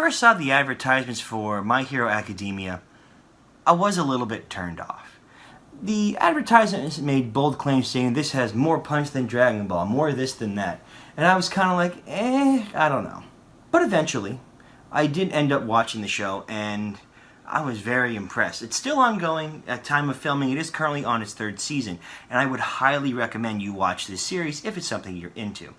first saw the advertisements for My Hero Academia, I was a little bit turned off. The advertisements made bold claims saying this has more punch than Dragon Ball, more this than that. And I was kind of like, I don't know. But eventually, I did end up watching the show, and I was very impressed. It's still ongoing at time of filming. It is currently on its 3rd season, and I would highly recommend you watch this series if it's something you're into.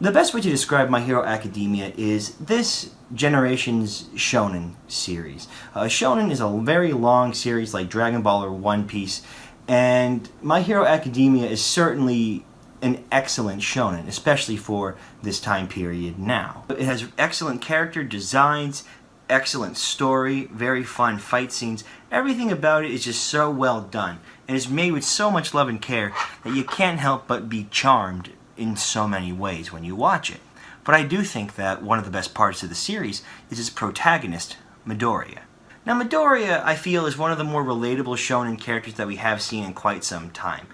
The best way to describe My Hero Academia is this generation's shonen series. Shonen is a very long series like Dragon Ball or One Piece, and My Hero Academia is certainly an excellent shonen, especially for this time period now. It has excellent character designs, excellent story, very fun fight scenes. Everything about it is just so well done, and it's made with so much love and care that you can't help but be charmed in so many ways when you watch it. But I do think that one of the best parts of the series is its protagonist, Midoriya. Now Midoriya, I feel, is one of the more relatable shonen characters that we have seen in quite some time.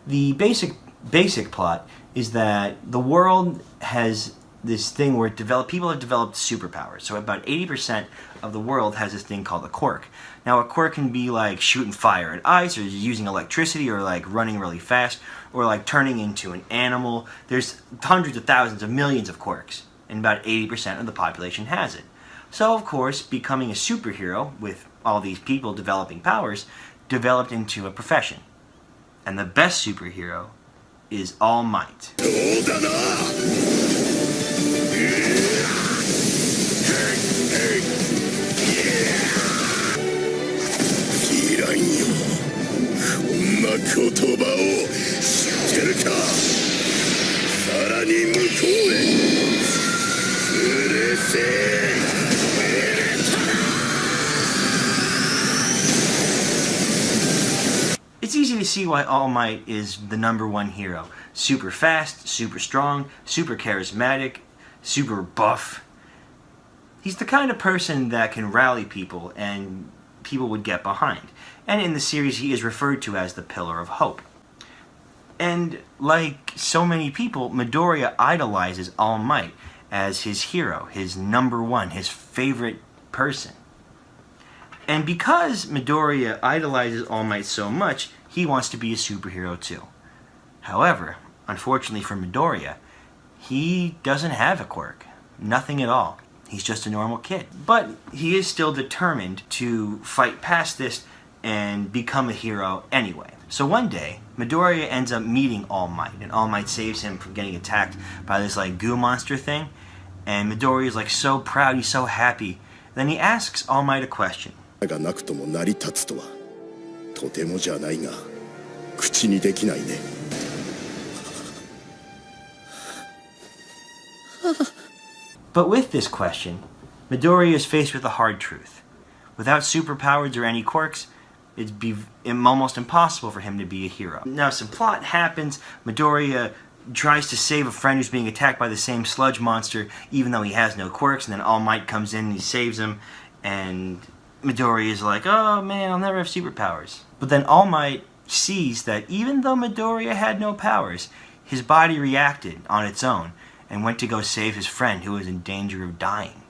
The basic plot is that the world has this thing where people have developed superpowers. So about 80% of the world has this thing called a quirk. Now a quirk can be like shooting fire at ice, or using electricity, or like running really fast, or like turning into an animal. There's hundreds of thousands of millions of quirks, and about 80% of the population has it. So of course, becoming a superhero with all these people developing powers developed into a profession. And the best superhero is All Might. It's easy to see why All Might is the #1 hero. Super fast, super strong, super charismatic, super buff. He's the kind of person that can rally people and people would get behind. And in the series, he is referred to as the Pillar of Hope. And like so many people, Midoriya idolizes All Might as his hero, his #1, his favorite person. And because Midoriya idolizes All Might so much, he wants to be a superhero too. However, unfortunately for Midoriya, he doesn't have a quirk. Nothing at all. He's just a normal kid. But he is still determined to fight past this and become a hero anyway. So one day, Midoriya ends up meeting All Might, and All Might saves him from getting attacked by this like goo monster thing. And Midoriya is like so proud, he's so happy. Then he asks All Might a question. But with this question, Midoriya is faced with a hard truth. Without superpowers or any quirks, it'd be almost impossible for him to be a hero. Now some plot happens. Midoriya tries to save a friend who's being attacked by the same sludge monster, even though he has no quirks, and then All Might comes in and he saves him, and Midoriya is like, oh man, I'll never have superpowers. But then All Might sees that even though Midoriya had no powers, his body reacted on its own and went to go save his friend who was in danger of dying.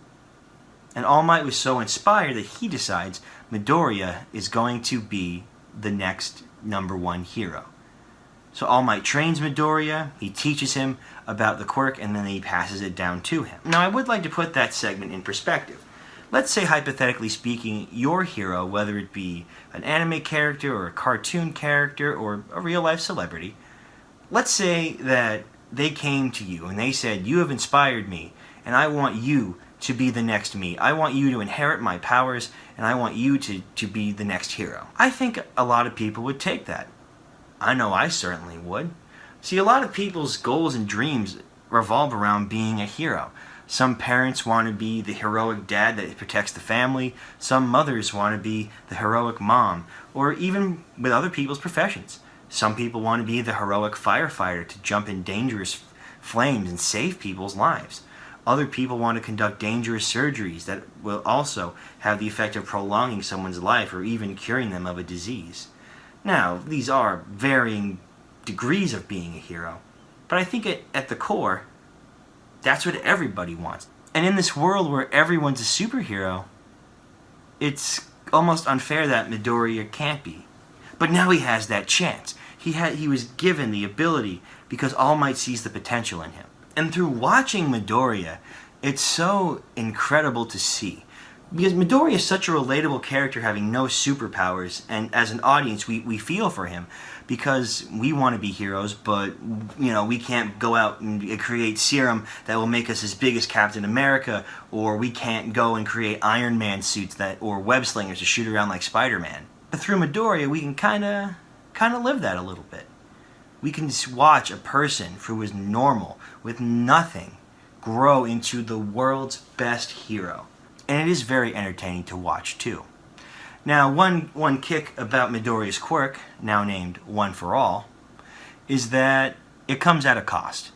And All Might was so inspired that he decides Midoriya is going to be the next #1 hero. So All Might trains Midoriya, he teaches him about the quirk, and then he passes it down to him. Now I would like to put that segment in perspective. Let's say, hypothetically speaking, your hero, whether it be an anime character or a cartoon character or a real-life celebrity, let's say that they came to you and they said, you have inspired me, and I want you to be the next me. I want you to inherit my powers, and I want you to be the next hero. I think a lot of people would take that. I know I certainly would. See, a lot of people's goals and dreams revolve around being a hero. Some parents want to be the heroic dad that protects the family. Some mothers want to be the heroic mom, or even with other people's professions. Some people want to be the heroic firefighter to jump in dangerous flames and save people's lives. Other people want to conduct dangerous surgeries that will also have the effect of prolonging someone's life or even curing them of a disease. Now, these are varying degrees of being a hero, but I think at the core, that's what everybody wants. And in this world where everyone's a superhero, it's almost unfair that Midoriya can't be. But now he has that chance. He was given the ability because All Might sees the potential in him. And through watching Midoriya, it's so incredible to see. Because Midoriya is such a relatable character having no superpowers, and as an audience we feel for him because we want to be heroes, but we can't go out and create serum that will make us as big as Captain America, or we can't go and create Iron Man suits or web slingers to shoot around like Spider-Man. But through Midoriya we can kind of live that a little bit. We can just watch a person who was normal with nothing grow into the world's best hero. And it is very entertaining to watch too. Now, one kick about Midoriya's quirk, now named One for All, is that it comes at a cost.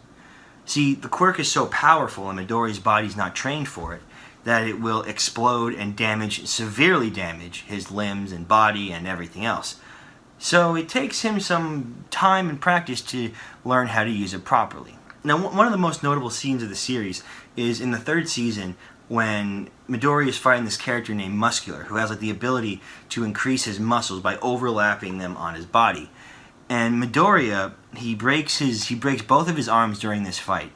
See, the quirk is so powerful and Midoriya's body's not trained for it that it will explode and severely damage his limbs and body and everything else. So it takes him some time and practice to learn how to use it properly. Now, one of the most notable scenes of the series is in the 3rd season when Midoriya is fighting this character named Muscular, who has the ability to increase his muscles by overlapping them on his body. And Midoriya, he breaks both of his arms during this fight.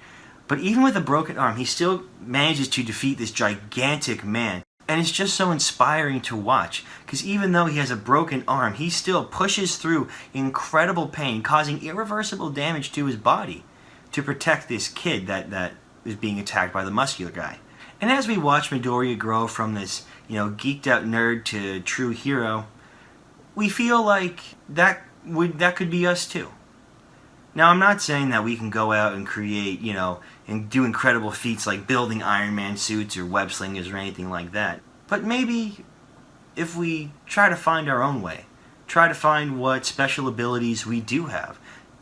But even with a broken arm, he still manages to defeat this gigantic man. And it's just so inspiring to watch, because even though he has a broken arm, he still pushes through incredible pain, causing irreversible damage to his body to protect this kid that is being attacked by the muscular guy. And as we watch Midoriya grow from this, geeked out nerd to true hero, we feel like that could be us too. Now, I'm not saying that we can go out and create, and do incredible feats like building Iron Man suits or web slingers or anything like that. But maybe if we try to find our own way, try to find what special abilities we do have,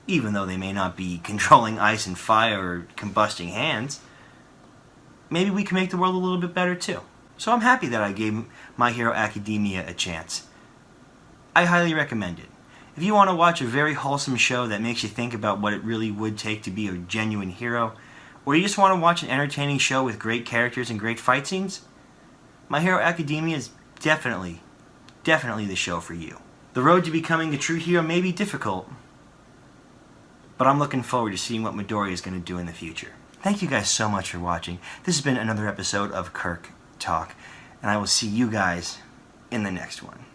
even though they may not be controlling ice and fire or combusting hands, maybe we can make the world a little bit better too. So I'm happy that I gave My Hero Academia a chance. I highly recommend it. If you want to watch a very wholesome show that makes you think about what it really would take to be a genuine hero, or you just want to watch an entertaining show with great characters and great fight scenes, My Hero Academia is definitely the show for you. The road to becoming a true hero may be difficult, but I'm looking forward to seeing what Midoriya is going to do in the future. Thank you guys so much for watching. This has been another episode of Kirk Talk, and I will see you guys in the next one.